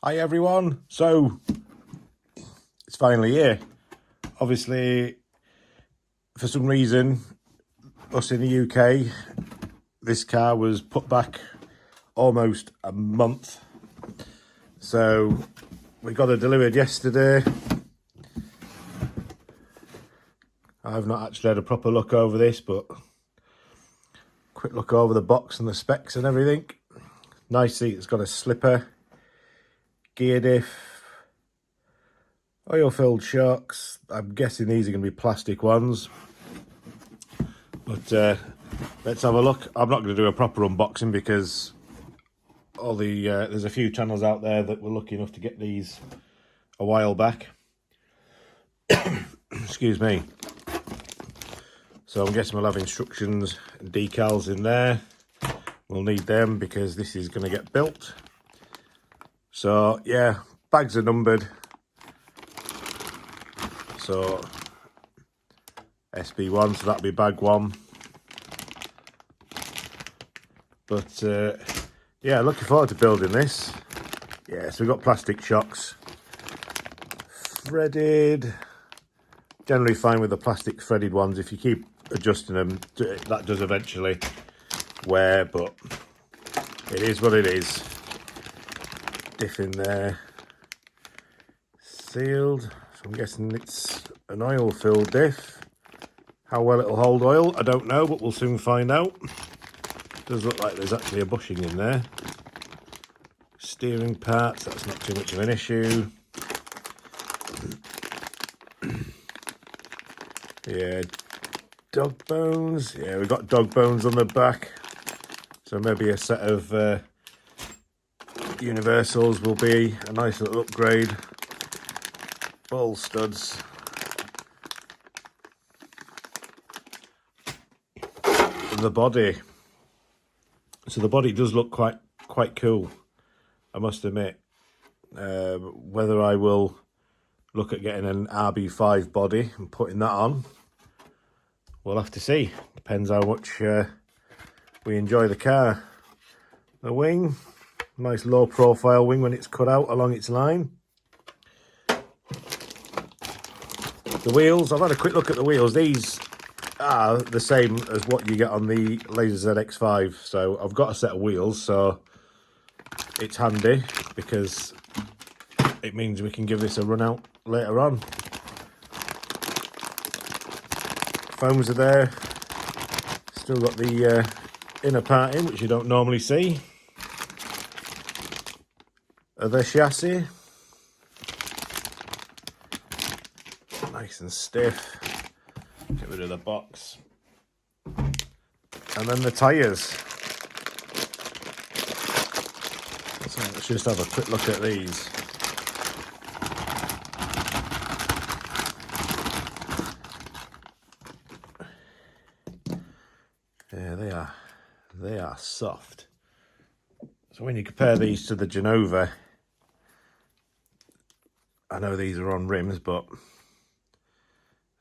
Hi everyone, so it's finally here. Obviously, for some reason, us in the UK, this car was put back almost a month. So we got it delivered yesterday. I've not actually had a proper look over this, but quick look over the box and the specs and everything. Nice seat, it's got a slipper, gear diff, oil-filled shocks. I'm guessing these are going to be plastic ones. But let's have a look. I'm not going to do a proper unboxing because all the there's a few channels out there that were lucky enough to get these a while back. Excuse me. So I'm guessing we'll have instructions and decals in there. We'll need them because this is going to get built. So yeah, bags are numbered. So SB1, so that'll be bag 1. But yeah, looking forward to building this. Yeah, so we've got plastic shocks, threaded. Generally fine with the plastic threaded ones. If you keep adjusting them, that does eventually wear, but it is what it is. Diff in there, sealed. So I'm guessing it's an oil-filled diff. How well it'll hold oil, I don't know, but we'll soon find out. Does look like there's actually a bushing in there. Steering parts, that's not too much of an issue. Yeah, dog bones. Yeah, we've got dog bones on the back. So maybe a set of universals will be a nice little upgrade. Ball studs. And the body. So the body does look quite cool, I must admit. Whether I will look at getting an RB5 body and putting that on, we'll have to see. Depends how much we enjoy the car. The wing, nice low profile wing when it's cut out along its line. The wheels, I've had a quick look at the wheels. These are the same as what you get on the Laser ZX5. So I've got a set of wheels, so it's handy because it means we can give this a run out later on. Foams are there. Still got the inner part in, which you don't normally see. The chassis. Nice and stiff. Get rid of the box. And then the tyres. So let's just have a quick look at these. Yeah, they are soft. So when you compare these to the Genova, I know these are on rims, but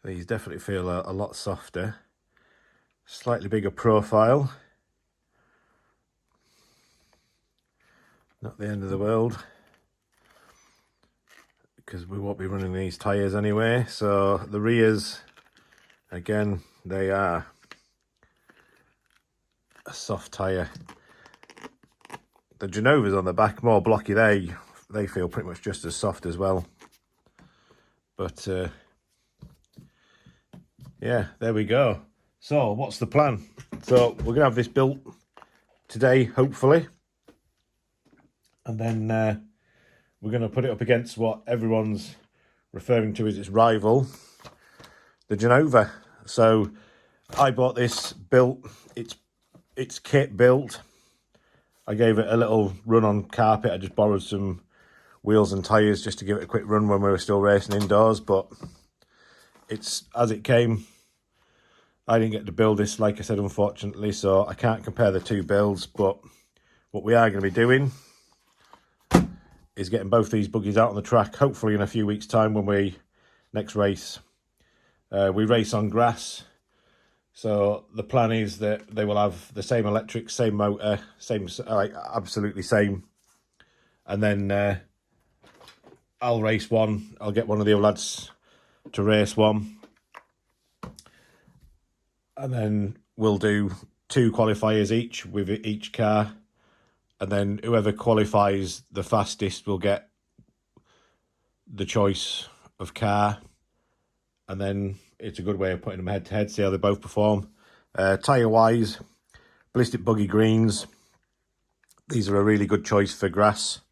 these definitely feel a lot softer. Slightly bigger profile. Not the end of the world, because we won't be running these tyres anyway. So the rears, again, they are a soft tyre. The Genovas on the back, more blocky, they feel pretty much just as soft as well. But yeah, there we go. So what's the plan? So we're gonna have this built today, hopefully, and then we're gonna put it up against what everyone's referring to as its rival, the Genova. So I bought this built, it's kit built. I gave it a little run on carpet. I just borrowed some wheels and tyres just to give it a quick run when we were still racing indoors, but it's as it came. I didn't get to build this, like I said, unfortunately, so I can't compare the two builds, but what we are going to be doing is getting both these buggies out on the track, hopefully in a few weeks' time when we next race. We race on grass. So the plan is that they will have the same electric, same motor, same, absolutely same. And then I'll race one. I'll get one of the other lads to race one. And then we'll do 2 qualifiers each with each car. And then whoever qualifies the fastest will get the choice of car. And then it's a good way of putting them head to head, see how they both perform. Tyre wise, ballistic buggy greens. These are a really good choice for grass.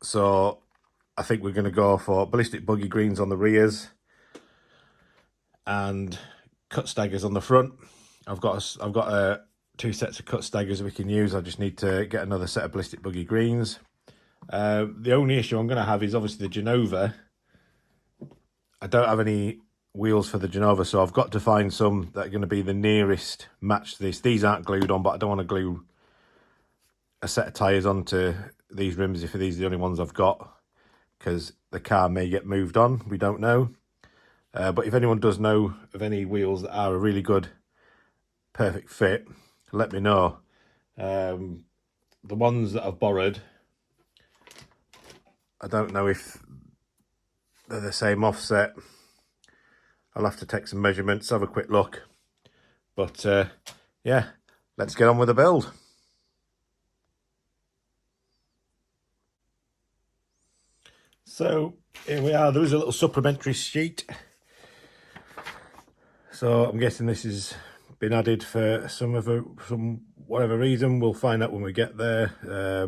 So I think we're going to go for ballistic buggy greens on the rears and cut staggers on the front. I've got 2 sets of cut staggers we can use. I just need to get another set of ballistic buggy greens. The only issue I'm going to have is obviously the Genova. I don't have any wheels for the Genova, so I've got to find some that are going to be the nearest match to this. These aren't glued on, but I don't want to glue a set of tyres onto these rims if these are the only ones I've got, because the car may get moved on. We don't know. But if anyone does know of any wheels that are a really good, perfect fit, let me know. The ones that I've borrowed, I don't know if they're the same offset. I'll have to take some measurements, have a quick look. But yeah, let's get on with the build. So here we are. There is a little supplementary sheet. So I'm guessing this has been added for some whatever reason. We'll find out when we get there.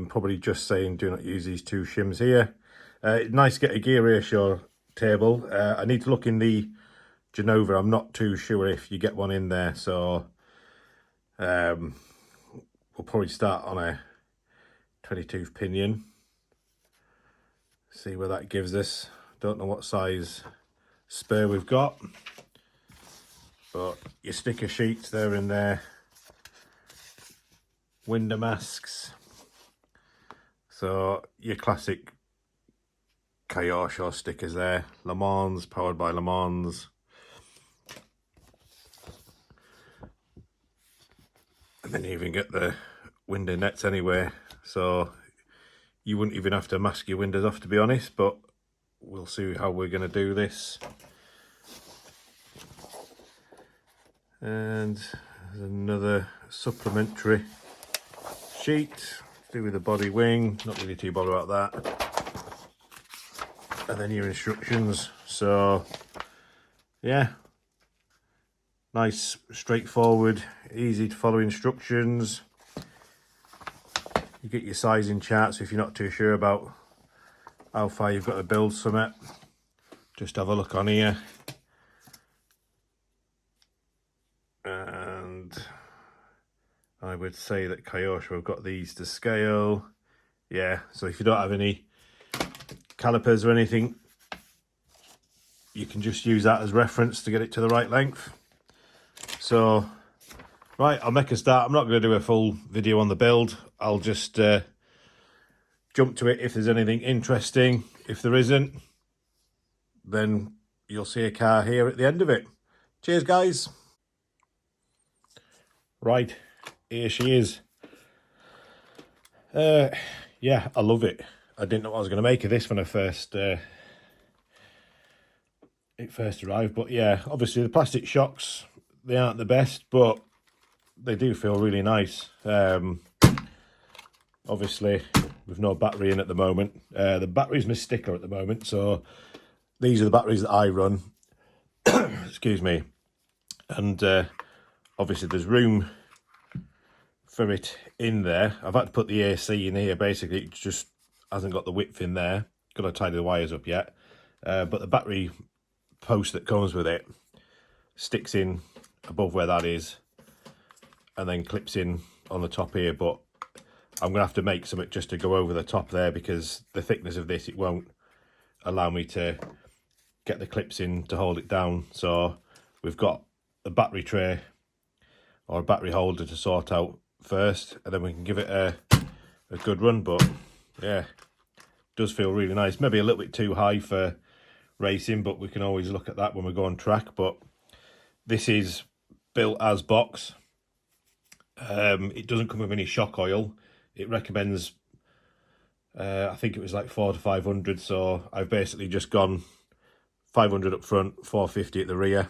Probably just saying do not use these 2 shims here. Nice to get a gear ratio table. I need to look in the Genova. I'm not too sure if you get one in there, so we'll probably start on a 22 pinion. See where that gives us. Don't know what size spur we've got, but your sticker sheets, they're in there. Window masks. So your classic Kyosho stickers there. Le Mans, powered by Le Mans. And then you even get the window nets anyway, so you wouldn't even have to mask your windows off, to be honest, but we'll see how we're going to do this. And there's another supplementary sheet to do with the body wing. Not really too bothered about that. And then your instructions. So yeah, nice, straightforward, easy to follow instructions. You get your sizing charts if you're not too sure about how far you've got to build something. Just have a look on here. And I would say that Kyosho have got these to scale. Yeah, so if you don't have any calipers or anything, you can just use that as reference to get it to the right length. So, right, I'll make a start. I'm not going to do a full video on the build. I'll just jump to it if there's anything interesting. If there isn't, then you'll see a car here at the end of it. Cheers, guys. Right, here she is. Yeah, I love it. I didn't know what I was going to make of this when it first arrived, but yeah, obviously the plastic shocks, they aren't the best, but they do feel really nice. Obviously with no battery in at the moment. The battery's my sticker at the moment, so these are the batteries that I run. Excuse me. And obviously there's room for it in there. I've had to put the AC in here. Basically, it just hasn't got the width in there. Got to tidy the wires up yet. But the battery post that comes with it sticks in above where that is and then clips in on the top here. But I'm going to have to make something just to go over the top there, because the thickness of this, it won't allow me to get the clips in to hold it down. So we've got a battery tray or a battery holder to sort out first, and then we can give it a good run. But yeah, it does feel really nice. Maybe a little bit too high for racing, but we can always look at that when we go on track. But this is built as box. It doesn't come with any shock oil. It recommends I think it was like 400 to 500, so I've basically just gone 500 up front, 450 at the rear,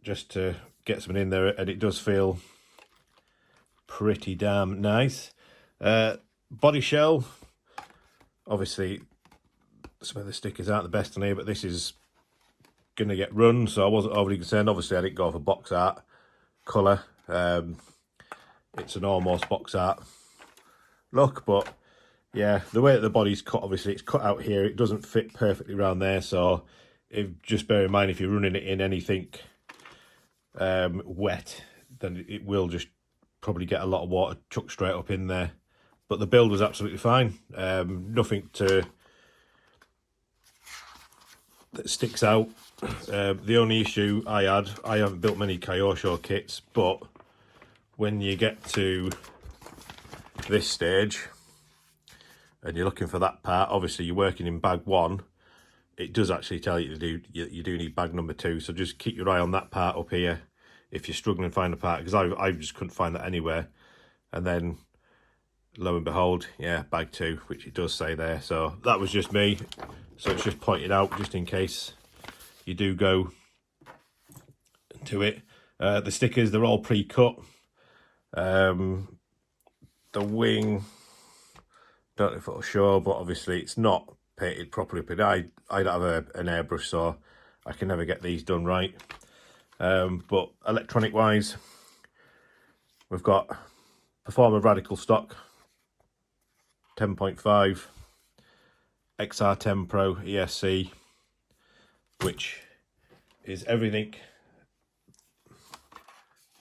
just to get something in there, and it does feel pretty damn nice. Body shell, obviously some of the stickers aren't the best on here, but this is going to get run, so I wasn't overly concerned. Obviously I didn't go for box art colour. It's an almost box art look, but yeah, the way that the body's cut, obviously it's cut out here, it doesn't fit perfectly around there, so just bear in mind if you're running it in anything wet, then it will just probably get a lot of water chucked straight up in there. But the build was absolutely fine. Nothing that sticks out. The only issue I haven't built many Kyosho kits, but when you get to this stage and you're looking for that part, obviously you're working in bag 1, it does actually tell you you do need bag number 2, so just keep your eye on that part up here if you're struggling to find a part, because I just couldn't find that anywhere. And then lo and behold, yeah, bag 2, which it does say there. So that was just me, so it's just pointed out just in case you do go to it. The stickers, they're all pre-cut. The wing, don't know if it'll show, but obviously it's not painted properly. But I don't have an airbrush, so I can never get these done right. But electronic wise, we've got Performer Radical stock 10.5, XR10 Pro ESC, which is everything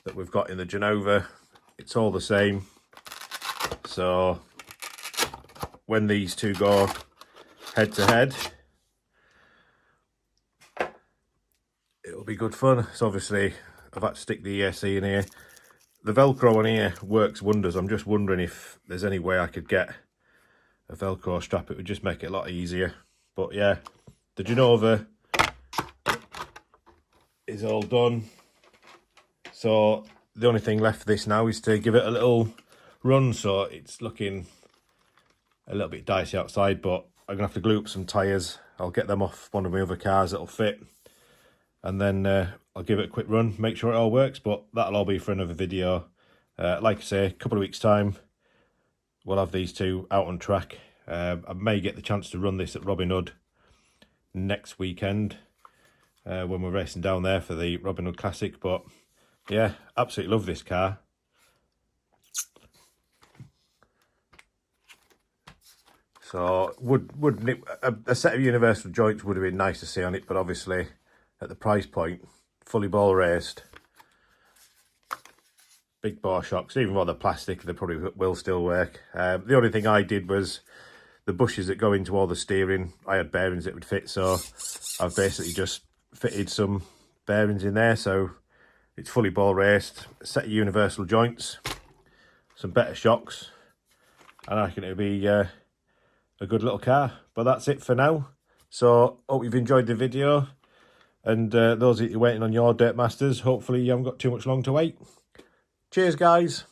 that we've got in the Genova. It's all the same, so when these two go head to head, it'll be good fun. So obviously I've had to stick the ESC in here. The Velcro on here works wonders. I'm just wondering if there's any way I could get a Velcro strap. It would just make it a lot easier. But yeah, the Genova is all done. So the only thing left for this now is to give it a little run. So it's looking a little bit dicey outside, but I'm gonna have to glue up some tyres. I'll get them off one of my other cars that'll fit, and then I'll give it a quick run, make sure it all works. But that'll all be for another video. Like I say, a couple of weeks time we'll have these two out on track. I may get the chance to run this at Robin Hood next weekend when we're racing down there for the Robin Hood Classic. But yeah, absolutely love this car. So wouldn't it, a set of universal joints would have been nice to see on it, but obviously at the price point, fully ball raced, big bore shocks, even though they're plastic, they probably will still work. The only thing I did was the bushes that go into all the steering, I had bearings that would fit, so I've basically just fitted some bearings in there, so it's fully ball raced, a set of universal joints, some better shocks, and I reckon it'll be a good little car. But that's it for now. So hope you've enjoyed the video, and those of you waiting on your Dirtmasters, hopefully you haven't got too much long to wait. Cheers guys.